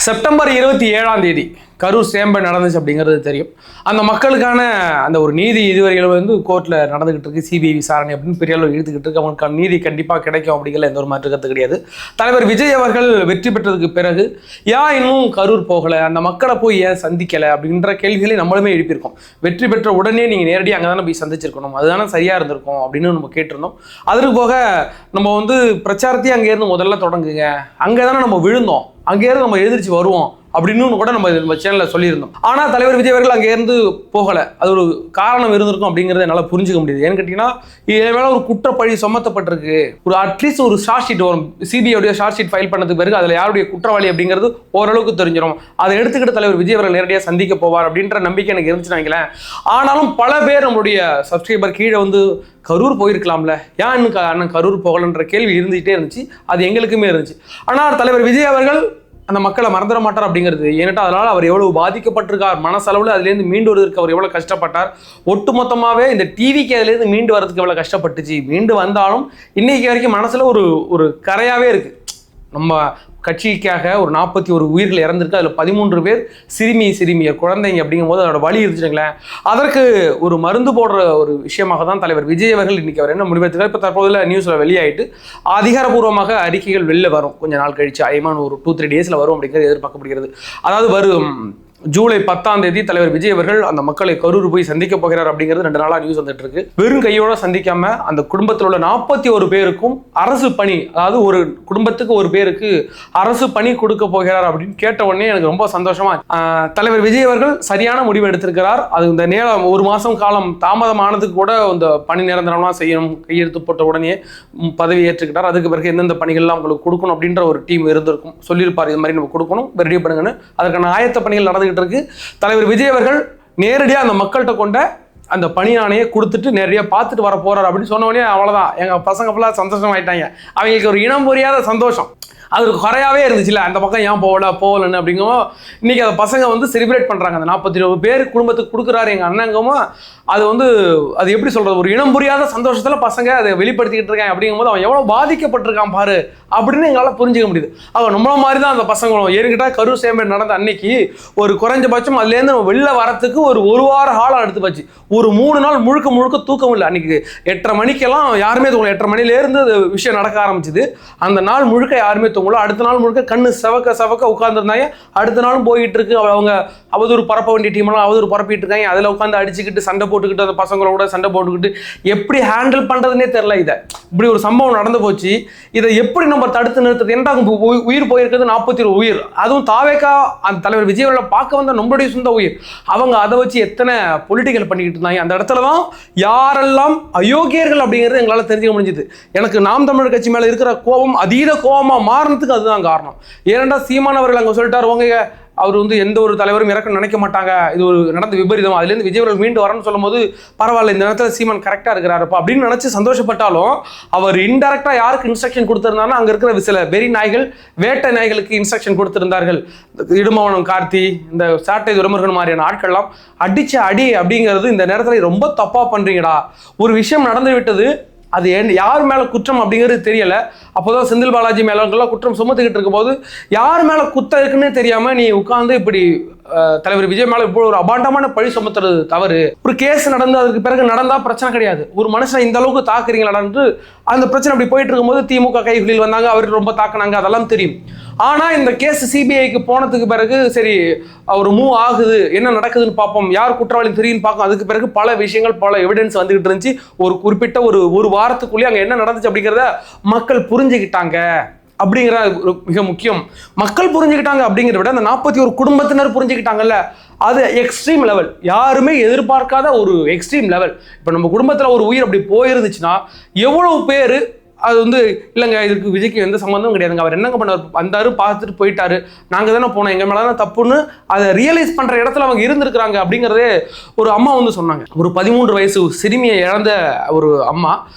September 27 Karur சேம்பை நடந்துச்சு அப்படிங்கிறது தெரியும். அந்த மக்களுக்கான அந்த ஒரு நீதி இதுவரையில் கோர்ட்டில் நடந்துகிட்டு இருக்கு. சிபிஐ விசாரணை அப்படின்னு பெரிய அளவு இழுத்துக்கிட்டு இருக்கு. அவங்களுக்கான நீதி கண்டிப்பாக கிடைக்கும் அப்படிங்கிற எந்த ஒரு மாற்று கருத்து கிடையாது. தலைவர் விஜய் அவர்கள் வெற்றி பெற்றதுக்கு பிறகு ஏன் இன்னும் கரூர் போகலை, அந்த மக்களை போய் ஏன் சந்திக்கலை அப்படின்ற கேள்விகளை நம்மளுமே எழுப்பியிருக்கோம். வெற்றி பெற்ற உடனே நீங்கள் நேரடியாக அங்கே தானே போய் சந்திச்சிருக்கணும், அதுதானே சரியாக இருந்திருக்கும் அப்படின்னு நம்ம கேட்டிருந்தோம். அதற்கு போக நம்ம பிரச்சாரத்தையும் அங்கேருந்து முதல்ல தொடங்குங்க, அங்கே தானே நம்ம விழுந்தோம், அங்கேயிருந்து நம்ம எதிர்த்து வருவோம் அப்படின்னு கூட நம்ம சேனலில் சொல்லியிருந்தோம். ஆனால் தலைவர் விஜய் அவர்கள் அங்கேருந்து போகலை. அது ஒரு காரணம் இருந்திருக்கும் அப்படிங்கிறத என்னால் புரிஞ்சுக்க முடியுது. ஏன்னு கேட்டிங்கன்னா, இதே மேலே ஒரு குற்றப்பழி சுமத்தப்பட்டிருக்கு. ஒரு அட்லீஸ்ட் ஒரு ஷார்ட் ஷீட் வரும். சிபிஐடைய ஷார்ட் ஷீட் ஃபைல் பண்ணதுக்கு பிறகு அதில் யாருடைய குற்றவாளி அப்படிங்கிறது ஓரளவுக்கு தெரிஞ்சிடும். அதை எடுத்துக்கிட்டு தலைவர் விஜய் அவர்கள் நேரடியாக சந்திக்க போவார் அப்படின்ற நம்பிக்கை எனக்கு இருந்துச்சுன்னு நினைக்கிறேன். ஆனாலும் பல பேர் நம்மளுடைய சப்ஸ்கிரைபர் கீழே கரூர் போயிருக்கலாம்ல, ஏன் இன்னும் அண்ணன் கரூர் போகலன்ற கேள்வி இருந்துகிட்டே இருந்துச்சு. அது எங்களுக்குமே இருந்துச்சு. ஆனால் தலைவர் விஜய் அவர்கள் அந்த மக்களை மறந்துட மாட்டார் அப்படிங்கிறது. ஏன்னா அதனால அவர் எவ்வளவு பாதிக்கப்பட்டிருக்கார், மனசளவில் அதுலேருந்து மீண்டு வருவதற்கு அவர் எவ்வளவு கஷ்டப்பட்டார். ஒட்டு மொத்தமாகவே இந்த டிவிக்கு அதுலேருந்து மீண்டு வரதுக்கு எவ்வளவு கஷ்டப்பட்டுச்சு. மீண்டு வந்தாலும் இன்னைக்கு வரைக்கும் மனசுல ஒரு கரையாவே இருக்கு. நம்ம கட்சிக்காக ஒரு 41 உயிர்கள் இறந்திருக்கு. அதில் 13 பேர் சிறுமியர் குழந்தைங்க அப்படிங்கும் போது அதோட வலி இருந்துச்சுங்களேன். அதற்கு ஒரு மருந்து போடுற ஒரு விஷயமாக தான் தலைவர் விஜய் அவர்கள் இன்னைக்கு அவர் என்ன முடிவெடுத்துக்கார். இப்போ தற்போதுல நியூஸ்ல வெளியாயிட்டு அதிகாரப்பூர்வமாக அறிக்கைகள் வெளில வரும். கொஞ்ச நாள் கழிச்சு ஐமான் ஒரு 2-3 டேஸ்ல வரும் அப்படிங்கிறது எதிர்பார்க்கப்படுகிறது. அதாவது வரும் ஜூலை 10 தலைவர் விஜய் அவர்கள் அந்த மக்களை கரூர் போய் சந்திக்க போகிறார் அப்படிங்கிறது 2 நாளா நியூஸ் வந்துட்டு இருக்கு. வெறும் கையோட சந்திக்காம அந்த குடும்பத்தில் உள்ள 41 பேருக்கும் அரசு பணி, அதாவது ஒரு குடும்பத்துக்கு ஒரு பேருக்கு அரசு பணி கொடுக்க போகிறார் அப்படின்னு கேட்ட உடனே எனக்கு ரொம்ப சந்தோஷமா. தலைவர் விஜய் அவர்கள் சரியான முடிவு எடுத்திருக்கிறார். அது இந்த நேரம் 1 மாசம் காலம் தாமதமானதுக்கு கூட இந்த பணி நிரந்தரம்லாம் செய்யணும், கையெழுத்து போட்ட உடனே பதவி ஏற்றுக்கிட்டார். அதுக்கு பிறகு எந்தெந்த பணிகள்லாம் உங்களுக்கு கொடுக்கணும் அப்படின்ற ஒரு டீம் இருந்திருக்கும், சொல்லியிருப்பார் இது மாதிரி நம்ம கொடுக்கணும், ரெடி பண்ணுங்கன்னு. அதுக்கான ஆயத்த பணிகள் நடந்து இருக்கு. தலைவர் விஜய் அவர்கள் நேரடியாக அந்த மக்கள்கிட்ட கொண்ட அந்த பணியானையை கொடுத்துட்டு நேரடியாக பார்த்துட்டு வர போறார் அப்படின்னு சொன்ன உடனே அவ்வளவுதான், எங்க பசங்க ஃபுல்லா சந்தோஷம் ஆயிட்டாங்க. அவங்களுக்கு ஒரு இனம் புரியாத சந்தோஷம் அது குறையாவே இருந்துச்சுல்ல. அந்த பக்கம் ஏன் போகலன்னு அப்படிங்கோ இன்னைக்கு அந்த பசங்க செலிப்ரேட் பண்றாங்க. அந்த 42 பேர் குடும்பத்துக்கு கொடுக்குறாரு எங்க அண்ணங்கமோ, அது எப்படி சொல்றது, ஒரு இனம் புரியாத சந்தோஷத்துல பசங்க அதை வெளிப்படுத்திக்கிட்டு இருக்காங்க. அப்படிங்கும்போது அவன் எவ்வளவு பாதிக்கப்பட்டிருக்கான் பாரு அப்படின்னு எங்களால் புரிஞ்சுக்க முடியுது. அவன் நம்மள மாதிரி தான் அந்த பசங்களும். ஏறிக்கிட்டா கரூர் சேம்பை நடந்த அன்னைக்கு ஒரு குறைஞ்சபட்சம் அதுலேருந்து நம்ம வெளில வரத்துக்கு ஒரு வார காலம் எடுத்து போச்சு. ஒரு 3 நாள் முழுக்க தூக்கம் இல்லை. அன்னைக்கு 8:30 மணிக்கெல்லாம் யாருமே தூங்கல. 8:30 மணிலேருந்து விஷயம் நடக்க ஆரம்பிச்சுது. அந்த நாள் முழுக்க யாருமே தூங்கல. அடுத்த நாள் முழுக்க கண்ணு செவக்க உட்காந்துருந்தாங்க. அடுத்த நாளும் போயிட்டு இருக்கு. அவங்க அவதூறு பரப்ப வேண்டிய டீம்லாம் அவதூறு பரப்பிட்டு இருக்காங்க. அதில் உட்காந்து அடிச்சுக்கிட்டு சண்டை போட்டுக்கிட்டு அந்த பசங்களோட சண்டை போட்டுக்கிட்டு எப்படி ஹேண்டில் பண்றதுன்னே தெரியல. இதை இப்படி ஒரு சம்பவம் நடந்து போச்சு. இதை எப்படி நம்ம தடுத்து நிறுத்துறது? ஏன்னா உயிர் போயிருக்கிறது 41 உயிர். அதுவும் தாவேக்கா அந்த தலைவர் விஜய் அவர்களை பார்க்க வந்த நம்மளுடைய சொந்த உயிர். அவங்க அதை வச்சு எத்தனை பொலிட்டிக்கல் பண்ணிக்கிட்டு இருந்தாங்க. அந்த இடத்துல தான் யாரெல்லாம் அயோக்கியர்கள் அப்படிங்கிறது எங்களால் தெரிஞ்சுக்க முடிஞ்சது. எனக்கு நாம் தமிழர் கட்சி மேல இருக்கிற கோபம் அதீத கோபமா மாறினதுக்கு அதுதான் காரணம். ஏனென்றா சீமான் அவர்கள் அங்க சொல்லிட்டாரு, அவர் எந்த ஒரு தலைவரும் இறக்க நினைக்க மாட்டாங்க, இது ஒரு நடந்த விபரீதம், அதுலேருந்து விஜய் அவர்கள் மீண்டு வரணும்னு சொல்லும் போது பரவாயில்ல, இந்த நேரத்தில் சீமான் கரெக்டாக இருக்கிறாருப்பா அப்படின்னு நினைச்சு சந்தோஷப்பட்டாலும் அவர் இன்டெரக்டா யாருக்கு இன்ஸ்ட்ரக்ஷன் கொடுத்திருந்தாருன்னா அங்க இருக்கிற சில வெறி நாய்கள், வேட்டை நாய்களுக்கு இன்ஸ்ட்ரக்ஷன் கொடுத்திருந்தார்கள். இடுமவனம் கார்த்தி, இந்த சாட்டை துரைமுருகன் மாதிரியான ஆட்கள்லாம் அடிச்ச அடி அப்படிங்கிறது இந்த நேரத்தில் ரொம்ப தப்பா பண்றீங்கடா. ஒரு விஷயம் நடந்து விட்டது, அது யார் மேல குற்றம் அப்படிங்கிறது தெரியல. அப்போதான் செந்தில் பாலாஜி மேல குற்றம் சுமத்துக்கிட்டு இருக்கும் போது யார் மேல குத்த இருக்குன்னு தெரியாம நீ உட்கார்ந்து இப்படி தலைவர் விஜய் மேல இப்போ ஒரு அபாண்டமான பழி சுமத்துறது தவறு. ஒரு கேஸ் நடந்து அதுக்கு பிறகு நடந்தா பிரச்சனை கிடையாது. ஒரு மனுஷனை இந்த அளவுக்கு தாக்குறீங்களான்னு அந்த பிரச்சனை அப்படி போயிட்டு இருக்கும்போது திமுக கைகளில் வந்தாங்க, அவர் ரொம்ப தாக்குனாங்க, அதெல்லாம் தெரியும். ஆனா இந்த கேஸ் சிபிஐக்கு போனதுக்கு பிறகு சரி ஒரு மூவ் ஆகுது, என்ன நடக்குதுன்னு பார்ப்போம், யார் குற்றவாளி தெரியும்னு பார்ப்போம். அதுக்கு பிறகு பல விஷயங்கள், பல எவிடன்ஸ் வந்துகிட்டு இருந்துச்சு. ஒரு குறிப்பிட்ட ஒரு வாரத்துக்குள்ளேயே அங்க என்ன நடந்துச்சு அப்படிங்கிறத மக்கள் புரிஞ்சுக்கிட்டாங்க அப்படிங்கிற மிக முக்கியம். மக்கள் புரிஞ்சுக்கிட்டாங்க அப்படிங்கிறத விட அந்த 41 குடும்பத்தினர் புரிஞ்சுக்கிட்டாங்கல்ல, அது எக்ஸ்ட்ரீம் லெவல். யாருமே எதிர்பார்க்காத ஒரு எக்ஸ்ட்ரீம் லெவல். இப்போ நம்ம குடும்பத்தில் ஒரு உயிர் அப்படி போயிருந்துச்சுன்னா எவ்வளவு பேர் அது இல்லைங்க இதுக்கு விஜய்க்கு எந்த சம்மந்தமும் கிடையாதுங்க, அவர் என்னங்க பண்ணார், வந்தாரு பார்த்துட்டு போயிட்டாரு, நாங்கள் தானே போனோம், எங்கள் மேலே தான் தப்புன்னு அதை ரியலைஸ் பண்ணுற இடத்துல அவங்க இருந்திருக்கிறாங்க அப்படிங்கிறதே ஒரு அம்மா சொன்னாங்க. ஒரு 13 வயசு சிறுமியை இழந்த ஒரு அம்மா.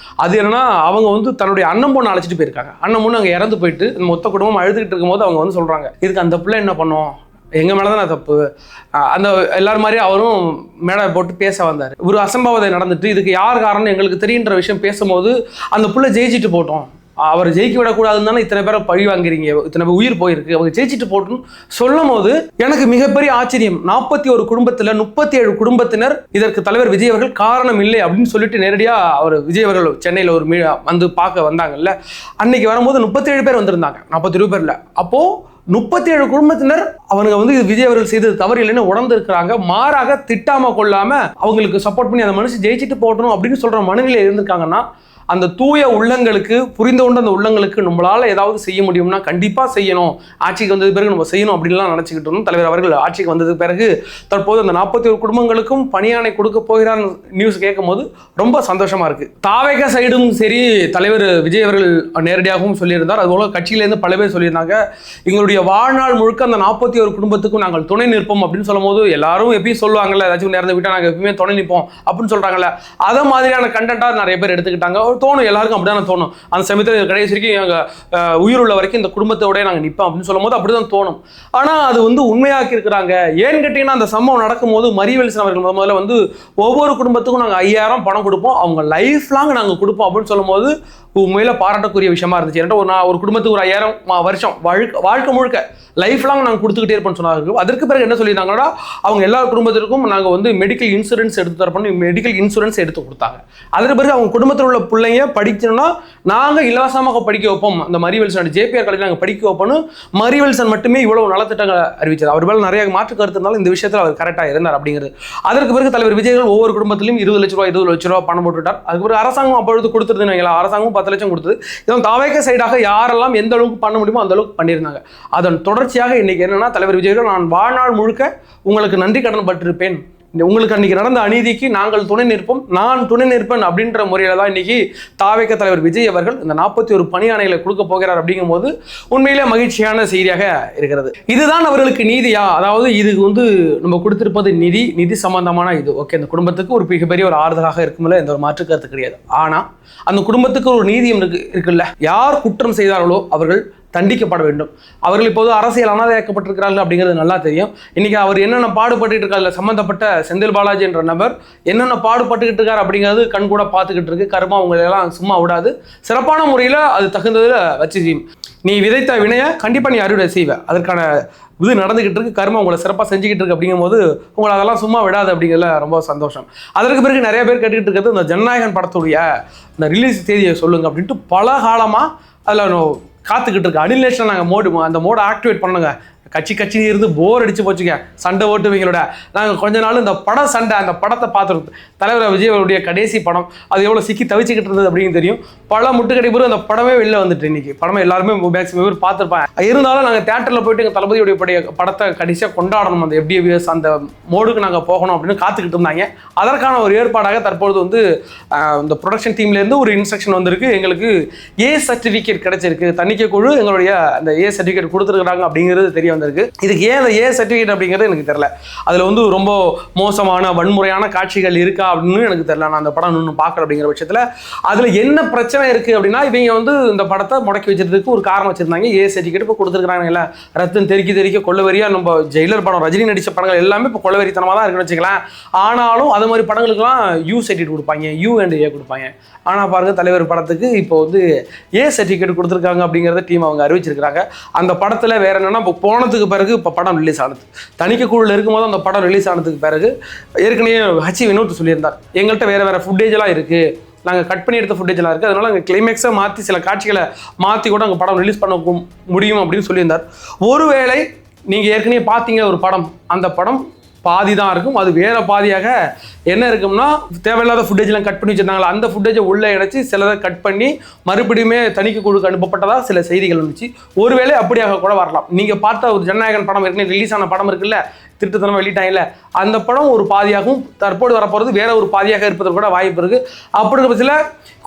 அது என்னன்னா அவங்க தன்னுடைய அண்ணன் பொண்ணு அழைச்சிட்டு போயிருக்காங்க. அண்ணன் பொண்ணு அங்கே இறந்து போயிட்டு மொத்த குடும்பம் அழுதுகிட்டு இருக்கும்போது அவங்க சொல்கிறாங்க, இதுக்கு அந்த பிள்ளை என்ன பண்ணோம், எங்கள் மேலே தான் தப்பு. அந்த எல்லாரும் மாதிரி அவரும் மேடை போட்டு பேச வந்தார். ஒரு அசம்பாவிதம் நடந்துட்டு இதுக்கு யார் காரணம் எங்களுக்கு தெரியுன்ற விஷயம் பேசும்போது அந்த புள்ள ஜெயிச்சுட்டு போட்டோம், அவர் ஜெயிக்க விடக்கூடாதுன்னு தானே இத்தனை பேரை பழி வாங்குறீங்க, இத்தனை பேர் உயிர் போயிருக்கு, அவங்க ஜெயிச்சுட்டு போட்டுன்னு சொல்லும் போது எனக்கு மிகப்பெரிய ஆச்சரியம். 41 குடும்பத்தில் 37 குடும்பத்தினர் இதற்கு தலைவர் விஜய் அவர்கள் காரணம் இல்லை அப்படின்னு சொல்லிட்டு நேரடியாக அவர் விஜய் அவர்கள் சென்னையில் ஒரு வந்து பார்க்க வந்தாங்கல்ல, அன்னைக்கு வரும்போது 37 பேர் வந்திருந்தாங்க, 42 பேர்ல. அப்போ 37 குடும்பத்தினர் அவனுங்க வந்து விஜய் அவர்கள் செய்தது தவறு இல்லைன்னு உணர்ந்து இருக்கிறாங்க. மாறாக திட்டாம கொள்ளாம அவங்களுக்கு சப்போர்ட் பண்ணி அந்த மனுஷன் ஜெயிச்சுட்டு போட்டணும் அப்படின்னு சொல்ற மனநிலை இருந்திருக்காங்கன்னா, அந்த தூய உள்ளங்களுக்கு, புரிந்து கொண்ட அந்த உள்ளங்களுக்கு நம்மளால ஏதாவது செய்ய முடியும்னா கண்டிப்பா செய்யணும், ஆட்சிக்கு வந்தது பிறகு நம்ம செய்யணும் அப்படின்லாம் நினைச்சுக்கிட்டு இருந்தோம். தலைவர் அவர்கள் ஆட்சிக்கு வந்தது பிறகு தற்போது அந்த 41 குடும்பங்களுக்கும் பணியாணை கொடுக்க போகிறார் நியூஸ் கேட்கும் போது ரொம்ப சந்தோஷமா இருக்கு. தாவேக சைடும் சரி, தலைவர் விஜய் அவர்கள் நேரடியாகவும் சொல்லியிருந்தார், அதுபோல கட்சியிலேருந்து பல பேர் சொல்லியிருந்தாங்க, எங்களுடைய வாழ்நாள் முழுக்க அந்த 41 குடும்பத்துக்கும் நாங்கள் துணை நிற்போம் அப்படின்னு சொல்லும் போது எல்லாரும் எப்பயும் சொல்லுவாங்கல்ல, ஏதாச்சும் நேர்ந்து விட்டா நாங்கள் எப்பயுமே துணை நிற்போம் அப்படின்னு சொல்றாங்கல்ல, அதை மாதிரியான கண்டென்ட்டா நிறைய பேர் எடுத்துக்கிட்டாங்க. தோணும், எல்லாருக்கும் அப்படிதான் தோணும். அந்த சமயத்தில் கடைசி வரைக்கும் எங்கள் உயிருள்ள வரைக்கும் இந்த குடும்பத்தோட நாங்கள் நிற்போம் அப்படின்னு சொல்லும் போது அப்படிதான் தோணும். ஆனால் அது வந்து உண்மையாக்கி இருக்கிறாங்க. ஏன்னு கேட்டீங்கன்னா, அந்த சம்பவம் நடக்கும் போது மரியவெல்சன் அவர்கள் முதல்ல வந்து ஒவ்வொரு குடும்பத்துக்கும் நாங்கள் 5000 பணம் கொடுப்போம், அவங்க லைஃப் லாங் நாங்கள் கொடுப்போம் அப்படின்னு சொல்லும் போது உண்மையில பாராட்டக்கூடிய விஷயமா இருந்துச்சு. ஏன்னா ஒரு குடும்பத்துக்கு ஒரு 5000 வருஷம் வாழ்க்கை முழுக்க லைஃப் லாங் நாங்கள் கொடுத்துக்கிட்டே இருப்போம்னு சொன்னாங்க. அதற்கு பிறகு என்ன சொல்லியிருந்தாங்கன்னா, அவங்க எல்லா குடும்பத்திற்கும் நாங்கள் வந்து மெடிக்கல் இன்சூரன்ஸ் எடுத்து தரப்போம், மெடிக்கல் இன்சூரன்ஸ் எடுத்து கொடுத்தாங்க. அதற்கு பிறகு அவங்க குடும்பத்தில் உள்ள பிள்ளைங்க படிக்கணும்னா நாங்கள் இலவசமாக படிக்க வைப்போம், அந்த மரியவெல்சன் ஜேபிஆர் காலேஜில் நாங்கள் படிக்க வைப்போம்னு மரியவெல்சன் மட்டுமே இவ்வளவு நலத்திட்டங்களை அறிவிச்சார். அவர் மேலே நிறைய மாற்று கருத்து இருந்தாலும் இந்த விஷயத்தில் அவர் கரெக்டாக இருந்தார் அப்படிங்கிறது. அதற்கு பிறகு தலைவர் விஜயர்கள் ஒவ்வொரு குடும்பத்திலும் 20 லட்ச ரூபா பணம் போட்டுவிட்டார். அதுக்கு பிறகு அரசாங்கம் அப்பொழுது கொடுத்துருதுன்னு, அரசாங்கம் 10 லட்சம் கொடுத்தது. இதன் தாவேக சைடாக யாரெல்லாம் எந்த அளவுக்கு பண்ண முடியுமோ அந்த அளவுக்கு பண்ணியிருந்தாங்க. அதன் தொடர்ச்சியாக இன்னைக்கு என்னன்னா, தலைவர் விஜயர்கள் நான் வாழ்நாள் முழுக்க உங்களுக்கு நன்றி கடன் பட்டிருப்பேன், உங்களுக்கு அன்னைக்கு நடந்த அநீதிக்கு நாங்கள் துணை நிற்போம், நான் துணை நிற்பேன் அப்படின்ற முறையில தான் இன்னைக்கு தாவேக தலைவர் விஜய் அவர்கள் இந்த 41 பணியாணைகளை கொடுக்க போகிறார். அப்படிங்கும் போது உண்மையிலே மகிழ்ச்சியான செய்தியாக இருக்கிறது. இதுதான் அவர்களுக்கு நீதியா? அதாவது இதுக்கு வந்து நம்ம கொடுத்திருப்பது நிதி சம்பந்தமான இது ஓகே, அந்த குடும்பத்துக்கு ஒரு மிகப்பெரிய ஒரு ஆறுதலாக இருக்கும்ல, எந்த ஒரு மாற்று கருத்து கிடையாது. ஆனா அந்த குடும்பத்துக்கு ஒரு நீதியம் இருக்குல்ல, யார் குற்றம் செய்தார்களோ அவர்கள் தண்டிக்கப்பட வேண்டும். அவர்கள் இப்போது அரசியல் அனாதையாக்கப்பட்டிருக்கிறார்கள் அப்படிங்கிறது நல்லா தெரியும். இன்னைக்கு அவர் என்னென்ன பாடுபட்டு இருக்காரு, சம்பந்தப்பட்ட செந்தில் பாலாஜி என்ற நபர் என்னென்ன பாடுபட்டுக்கிட்டு இருக்காரு அப்படிங்கிறது கண் கூட பார்த்துக்கிட்டு இருக்கு. கர்மா உங்களெல்லாம் சும்மா விடாது, சிறப்பான முறையில் அது தகுந்ததில் வச்சு செய்யும். நீ விதைத்த வினையை கண்டிப்பாக நீ அறுவடை செய்வ, அதற்கான இது நடந்துகிட்டு இருக்கு, கர்மா உங்களை சிறப்பாக செஞ்சுக்கிட்டு இருக்கு. அப்படிங்கும் போது உங்களை அதெல்லாம் சும்மா விடாது அப்படிங்கிறதுல ரொம்ப சந்தோஷம். அதற்கு பிறகு நிறைய பேர் கேட்டுக்கிட்டு இருக்கிறது, இந்த ஜனநாயகன் படத்துடைய இந்த ரிலீஸ் தேதியை சொல்லுங்க அப்படின்ட்டு பல காலமாக அதில் காத்துக்கிட்டு இருக்கு. அனில் நேஷன் நாங்கள் அந்த மோடை ஆக்டிவேட் பண்ணுங்க, கட்சி இருந்து போர் அடிச்சு போச்சுங்க, சண்டை ஓட்டுவீங்களோட. நாங்கள் கொஞ்ச நாள் இந்த படம் சண்டை, அந்த படத்தை பார்த்துருக்கோம். தலைவர் விஜய் அவருடைய கடைசி படம், அது எவ்வளோ சிக்கி தவிச்சுக்கிட்டு இருந்தது அப்படின்னு தெரியும். பல முட்டுக்கடை பிறகு அந்த படமே வெளில வந்துட்டு, இன்னைக்கு படமே எல்லாருமே மேக்ஸிமம் பேர் பார்த்துருப்பாங்க. இருந்தாலும் நாங்கள் தேட்டரில் போயிட்டு எங்கள் தளபதியுடைய படத்தை கடைசியாக கொண்டாடணும், அந்த FDVS அந்த மோடுக்கு நாங்கள் போகணும் அப்படின்னு காத்துக்கிட்டு இருந்தாங்க. அதற்கான ஒரு ஏற்பாடாக தற்பொழுது வந்து இந்த ப்ரொடக்ஷன் டீம்லேருந்து ஒரு இன்ஸ்ட்ரக்ஷன் வந்திருக்கு, எங்களுக்கு A சர்டிஃபிகேட் கிடைச்சிருக்கு, தணிக்கை குழு எங்களுடைய அந்த A சர்டிஃபிகேட் கொடுத்துருக்குறாங்க அப்படிங்கிறது தெரிய வந்திருக்கு. இதுக்கு ஏன் அந்த A சர்டிஃபிகேட் அப்படிங்கிறது எனக்கு தெரியல. அதில் வந்து ரொம்ப மோசமான வன்முறையான காட்சிகள் இருக்கா அப்படின்னு எனக்கு தெரியல. நான் அந்த படம் இன்னும் பார்க்கல. அப்படிங்கிற பட்சத்தில் அதில் என்ன பிரச்சனை இருக்குது அப்படின்னா, இவங்க வந்து இந்த படத்தை முடக்கி வச்சிருக்கிறதுக்கு ஒரு காரணம் வச்சிருந்தாங்க. A சர்டிஃபிகேட் இப்போ கொடுத்துருக்காங்க. இல்லை ரத்தம் தெறிக்க கொள்ளவெறியா, நம்ம ஜெயிலர் படம் ரஜினி நடித்த படங்கள் எல்லாமே இப்போ கொள்ளவெறித்தனமாக தான் இருக்குன்னு வச்சுக்கலாம். ஆனாலும் அது மாதிரி படங்களுக்குலாம் U சர்டிஃபிகேட் கொடுப்பாங்க, U and A கொடுப்பாங்க. ஆனால் பாருங்க, தலைவர் படத்துக்கு இப்போ வந்து A சர்டிஃபிகேட் கொடுத்துருக்காங்க அப்படிங்கிறத டீம் அவங்க அறிவிச்சிருக்கிறாங்க. அந்த படத்தில் வேற என்னன்னா, இப்போ போனதுக்கு பிறகு இப்போ படம் ரிலீஸ் ஆனது, தணிக்கை குழுவில் இருக்கும்போது அந்த படம் ரிலீஸ் ஆனதுக்கு பிறகு ஏற்கனவே H வினோத் சொல்லியிருந்தார், எங்கள்கிட்ட வேறு ஃபுட்டேஜெலாம் இருக்குது, நாங்கள் கட் பண்ணி எடுத்த ஃபுட்டேஜெலாம் இருக்குது, அதனால் அங்கே கிளைமேக்ஸை மாற்றி சில காட்சிகளை மாற்றி கூட அங்கே படம் ரிலீஸ் பண்ண முடியும் அப்படின்னு சொல்லியிருந்தார். ஒருவேளை நீங்கள் ஏற்கனவே பார்த்தீங்க ஒரு படம், அந்த படம் பாதி தான் இருக்கும், அது வேற பாதியாக என்ன இருக்கும்னா, தேவையில்லாத ஃபுட்டேஜ்லாம் கட் பண்ணி வச்சிருந்தாங்களா, அந்த ஃபுட்டேஜை உள்ளே இணைச்சி சிலதை கட் பண்ணி மறுபடியுமே தணிக்கை குழுக்கு அனுப்பப்பட்டதாக சில செய்திகள் இருந்துச்சு. ஒருவேளை அப்படியாக கூட வரலாம். நீங்கள் பார்த்த ஒரு ஜனநாயகன் படம் ஏற்கனவே ரிலீஸ் ஆன படம் இருக்குல்ல, திருட்டுத்தனம் வெளியிட்டாங்கல்ல, அந்த படம் ஒரு பாதியாகவும் தற்போது வரப்போகிறது வேற ஒரு பாதியாக இருப்பதற்கு கூட வாய்ப்பு இருக்குது. அப்படி பட்சத்தில்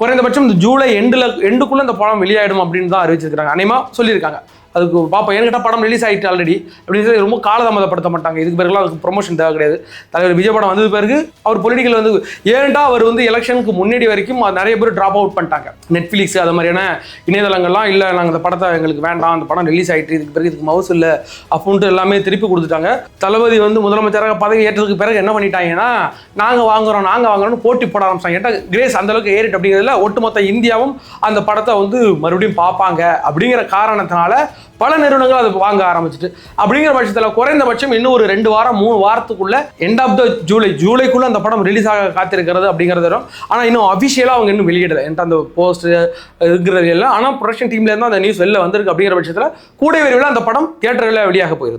குறைந்தபட்சம் இந்த ஜூலை எண்டுக்குள்ளே இந்த படம் வெளியாயிடும் அப்படின்னு தான் அறிவிச்சிருக்கிறாங்க, அநேகமாக சொல்லியிருக்காங்க. அதுக்கு பார்ப்போம். என்கிட்ட படம் ரிலீஸ் ஆகிட்டு ஆல்ரெடி அப்படின்னு சொல்லி ரொம்ப காலதாமதப்படுத்த மாட்டாங்க. இதுக்கு பிறகுலாம் அதுக்கு ப்ரொமோஷன் தேவை கிடையாது. தலைவர் விஜய் படம் வந்தது பிறகு அவர் பொலிட்டிக்கல் வந்து ஏன்டா அவர் வந்து எலெக்ஷனுக்கு முன்னாடி வரைக்கும் நிறைய பேர் ட்ராப் அவுட் பண்ணிட்டாங்க. நெட்ஃப்ளிக்ஸ் அது மாதிரியான இணையதளங்கள்லாம் இல்லை நாங்கள் அந்த படத்தை எங்களுக்கு வேண்டாம், அந்த படம் ரிலீஸ் ஆகிட்டு இதுக்கு பிறகு இதுக்கு மவுசு இல்லை அப்படின்ட்டு எல்லாமே திருப்பி கொடுத்துட்டாங்க. தளபதி வந்து முதலமைச்சராக பதவி ஏற்றதுக்கு பிறகு என்ன பண்ணிட்டாங்கன்னா நாங்கள் வாங்குறோம்னு போட்டி போட ஆரம்பிச்சாங்க. ஏன்டா கிரேஸ் அந்த அளவுக்கு ஏறிட்டு அப்படிங்கிறதுல ஒட்டுமொத்த இந்தியாவும் அந்த படத்தை வந்து மறுபடியும் பார்ப்பாங்க அப்படிங்கிற காரணத்தினால பல நிறுவனங்கள் அதை வாங்க ஆரம்பிச்சிட்டு அப்படிங்கிற பட்சத்தில் குறைந்தபட்சம் இன்னும் ஒரு 2 வாரம் 3 வாரத்துக்குள்ள எண்ட் ஆஃப் த ஜூலைக்குள்ள அந்த படம் ரிலீஸ் ஆக காத்திருக்கிறது அப்படிங்கிறது வரும். ஆனால் இன்னும் அஃபிஷியலாக அவங்க இன்னும் வெளியிடலை என்கிட்ட அந்த போஸ்ட் இருக்கிறது எல்லாம். ஆனால் ப்ரொடக்ஷன் டீம்ல இருந்து அந்த நியூஸ் வெளில வந்திருக்கு அப்படிங்கிற பட்சத்தில் கூடிய விரைவில் அந்த படம் தியேட்டர்களில் வெளியாக போயிருது.